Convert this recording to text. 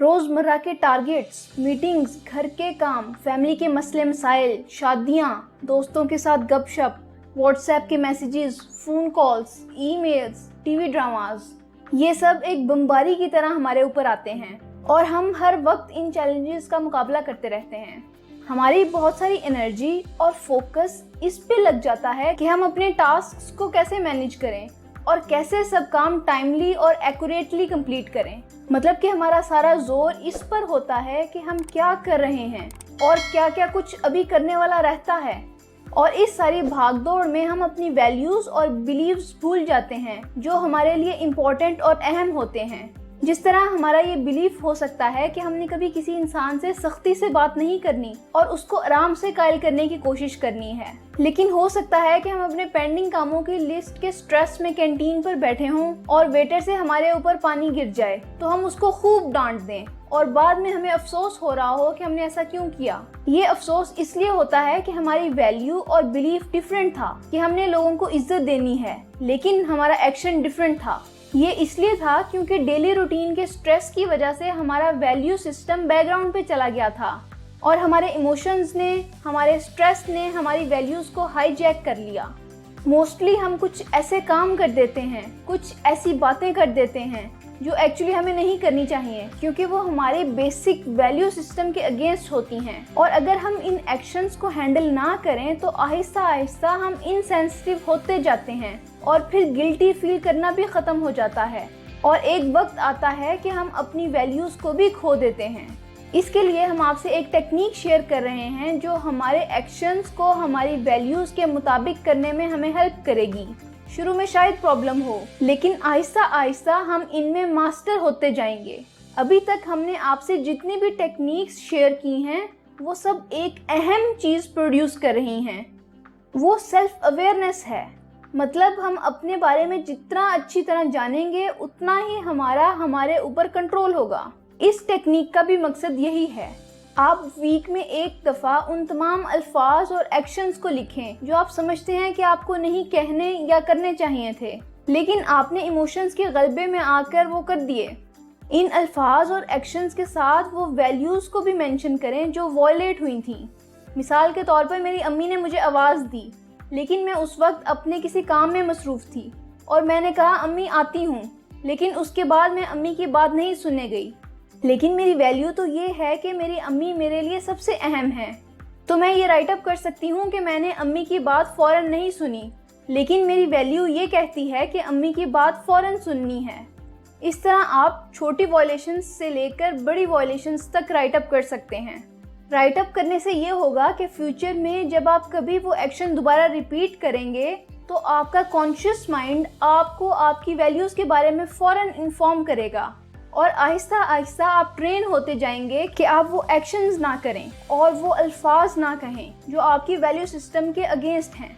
रोजमर्रा के targets, meetings, घर के काम, फैमिली के मसले मसाइल, शादियाँ, दोस्तों के साथ गपशप, व्हाट्सएप के messages, phone calls, emails, TV dramas, ये सब एक बमबारी की तरह हमारे ऊपर आते हैं और हम हर वक्त इन चैलेंजेस का मुकाबला करते रहते हैं। हमारी बहुत सारी एनर्जी और फोकस इस पे लग जाता है कि हम अपने टास्क्स को कैसे मैनेज करें और कैसे सब काम टाइमली और एक्यूरेटली कंप्लीट करें। मतलब कि हमारा सारा जोर इस पर होता है कि हम क्या कर रहे हैं और क्या क्या कुछ अभी करने वाला रहता है। और इस सारी भागदौड़ में हम अपनी वैल्यूज और बिलीव्स भूल जाते हैं जो हमारे लिए इम्पोर्टेंट और अहम होते हैं। जिस तरह हमारा ये बिलीफ हो सकता है कि हमने कभी किसी इंसान से सख्ती से बात नहीं करनी और उसको आराम से कायल करने की कोशिश करनी है, लेकिन हो सकता है कि हम अपने पेंडिंग कामों की लिस्ट के स्ट्रेस में कैंटीन पर बैठे हों और वेटर से हमारे ऊपर पानी गिर जाए तो हम उसको खूब डांट दें और बाद में हमें अफसोस हो रहा हो कि हमने ऐसा क्यों किया। ये अफसोस इसलिए होता है कि हमारी वैल्यू और बिलीफ डिफरेंट था कि हमने लोगों को इज्जत देनी है, लेकिन हमारा एक्शन डिफरेंट था। ये इसलिए था क्योंकि डेली रूटीन के स्ट्रेस की वजह से हमारा वैल्यू सिस्टम बैकग्राउंड पे चला गया था और हमारे इमोशंस ने, हमारे स्ट्रेस ने हमारी वैल्यूज को हाईजैक कर लिया। मोस्टली हम कुछ ऐसे काम कर देते हैं, कुछ ऐसी बातें कर देते हैं जो एक्चुअली हमें नहीं करनी चाहिए क्योंकि वो हमारे बेसिक वैल्यू सिस्टम के अगेंस्ट होती हैं। और अगर हम इन एक्शंस को हैंडल ना करें तो आहिस्ता आहिस्ता हम इनसेंसिटिव होते जाते हैं और फिर गिल्टी फील करना भी ख़त्म हो जाता है और एक वक्त आता है कि हम अपनी वैल्यूज़ को भी खो देते हैं। इसके लिए हम आपसे एक टेक्निक शेयर कर रहे हैं जो हमारे एक्शंस को हमारी वैल्यूज़ के मुताबिक करने में हमें हेल्प करेगी। शुरू में शायद प्रॉब्लम हो, लेकिन आहिस्ता आहिस्ता हम इनमें मास्टर होते जाएंगे। अभी तक हमने आपसे जितनी भी टेक्निक्स शेयर की हैं वो सब एक अहम चीज़ प्रोड्यूस कर रही हैं, वो सेल्फ अवेयरनेस है। मतलब हम अपने बारे में जितना अच्छी तरह जानेंगे उतना ही हमारे ऊपर कंट्रोल होगा। इस टेक्निक का भी मकसद यही है। आप वीक में एक दफ़ा उन तमाम अल्फाज और एक्शंस को लिखें जो आप समझते हैं कि आपको नहीं कहने या करने चाहिए थे, लेकिन आपने इमोशंस के गलबे में आकर वो कर दिए। इन अल्फाज और एक्शंस के साथ वो वैल्यूज़ को भी मेंशन करें जो वॉयलेट हुई थी। मिसाल के तौर पर मेरी अम्मी ने मुझे आवाज़ दी, लेकिन मैं उस वक्त अपने किसी काम में मसरूफ़ थी और मैंने कहा अम्मी आती हूँ, लेकिन उसके बाद मैं अम्मी की बात नहीं सुनने गई। लेकिन मेरी वैल्यू तो ये है कि मेरी अम्मी मेरे लिए सबसे अहम है, तो मैं ये राइट अप कर सकती हूँ कि मैंने अम्मी की बात फ़ौरन नहीं सुनी, लेकिन मेरी वैल्यू ये कहती है कि अम्मी की बात फ़ौरन सुननी है। इस तरह आप छोटी वॉयलेशंस से लेकर बड़ी वॉयलेशंस तक राइट अप कर सकते हैं। राइट अप करने से ये होगा कि फ्यूचर में जब आप कभी वो एक्शन दोबारा रिपीट करेंगे तो आपका कॉन्शियस माइंड आपको आपकी वैल्यूज़ के बारे में फ़ौरन इन्फॉर्म करेगा और आहिस्ता आहिस्ता आप ट्रेन होते जाएंगे कि आप वो एक्शंस ना करें और वो अल्फाज ना कहें जो आपकी वैल्यू सिस्टम के अगेंस्ट हैं।